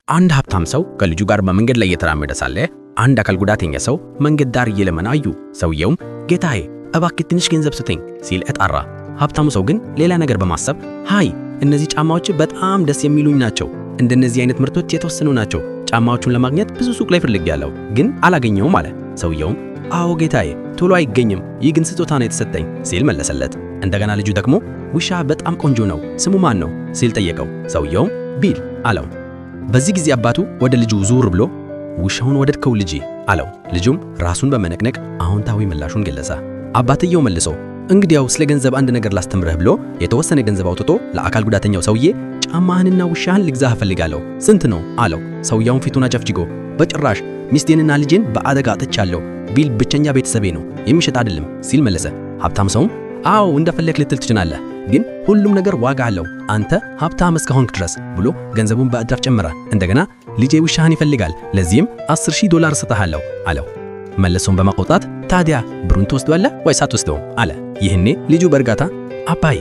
አንድ ሀብታም ሰው ከልጁ ጋር በመንገድ ላይ እየተራመደ ሳለ አንድ አካል ጉዳተኛ ሰው መንገድ ዳር እየለመነ አዩ። ሰውየውም ጌታዬ እባክህ ትንሽ ገንዘብ ስጠኝ ሲል እጣራ። ሀብታሙ ሰው ግን ሌላ ነገር በማሰብ ሃይ እነዚህ ጫማዎች በጣም ደስ የሚሉኝ ናቸው፣ እንደነዚህ አይነት ምርቶች የተወሰኑ ናቸው፣ ጫማዎቹን ለማግኘት ብዙ ሱቅ ላይ ፈልጌያለሁ ግን አላገኘውም አለ። ሰውየውም አዎ ጌታዬ ቶሎ አይገኝም፣ ይህ ግን ስጦታ ነው የተሰጠኝ ሲል መለሰለት። እንደገና ልጁ ደግሞ ውሻ በጣም ቆንጆ ነው፣ ስሙ ማን ነው ሲል ጠየቀው። ሰውየውም ቢል አለው። በዚህ ጊዜ አባቱ ወደ ልጁ ዙር ብሎ ውሻውን ወደድከው ልጄ አለው። ልጁም ራሱን በመነቅነቅ አዎንታዊ ምላሹን ገለጸ። አባትየው መልሶ እንግዲያው ስለ ገንዘብ አንድ ነገር ላስተምርህ ብሎ የተወሰነ ገንዘብ አውጥቶ ለአካል ጉዳተኛው ሰውዬ ጫማህንና ውሻህን ልግዛህ እፈልጋለሁ ስንት ነው አለው። ሰውየውን ፊቱን አጨፍጭጎ በጭራሽ ሚስቴንና ልጄን በአደጋ አጥቻለሁ ቢል ብቸኛ ቤተሰቤ ነው የሚሸጥ አይደለም ሲል መለሰ። ሀብታም ሰውም አዎ እንደፈለክ ልትል ትችላለህ፣ ግን ሁሉም ነገር ዋጋ አለው አንተ ሀብታም እስከሆንክ ድረስ ብሎ ገንዘቡን በእጥፍ ጨመረ። እንደገና ልጄ ውሻህን ይፈልጋል ለዚህም $10,000 እሰጥሃለሁ አለው። መለሶም በመቆጣት ታዲያ ብሩን ትወስደዋለህ ወይስ አትወስደውም አለ። ይህኔ ልጁ በእርጋታ አባዬ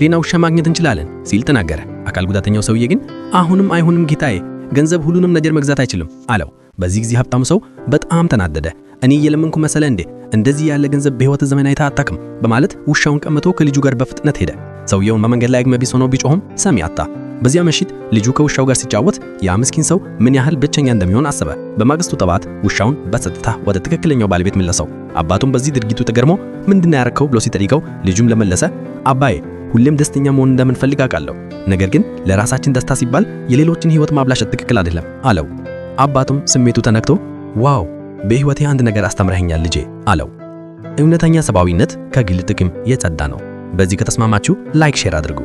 ሌላ ውሻ ማግኘት እንችላለን ሲል ተናገረ። አካል ጉዳተኛው ሰውዬ ግን አሁንም አይሆንም ጌታዬ፣ ገንዘብ ሁሉንም ነገር መግዛት አይችልም አለው። በዚህ ጊዜ ሀብታሙ ሰው በጣም ተናደደ። እኔ እየለመንኩ መሰለ እንዴ? እንደዚህ ያለ ገንዘብ በህይወት ዘመን አይታ አታውቅም በማለት ውሻውን ቀምቶ ከልጁ ጋር በፍጥነት ሄደ። ሰውየውን በመንገድ ላይ አግመቢስ ሆኖ ቢጮህም ሰሚ አጣ። በዚያ ምሽት ልጁ ከውሻው ጋር ሲጫወት ያ ምስኪን ሰው ምን ያህል ብቸኛ እንደሚሆን አሰበ። በማግስቱ ጠዋት ውሻውን በጸጥታ ወደ ትክክለኛው ባለቤት መለሰው። አባቱም በዚህ ድርጊቱ ተገርሞ ምንድነው ያረከው ብሎ ሲጠይቀው ልጁም ለመለሰ አባዬ ሁሌም ደስተኛ መሆን እንደምንፈልግ አውቃለሁ፣ ነገር ግን ለራሳችን ደስታ ሲባል የሌሎችን ህይወት ማብላሸት ትክክል አይደለም አለው። አባቱም ስሜቱ ተነክቶ ዋው በህይወቴ አንድ ነገር አስተምረኸኛል ልጄ አለው። እውነተኛ ሰብአዊነት ከግል ጥቅም የጸዳ ነው። በዚህ ከተስማማችሁ ላይክ ሼር አድርጉ።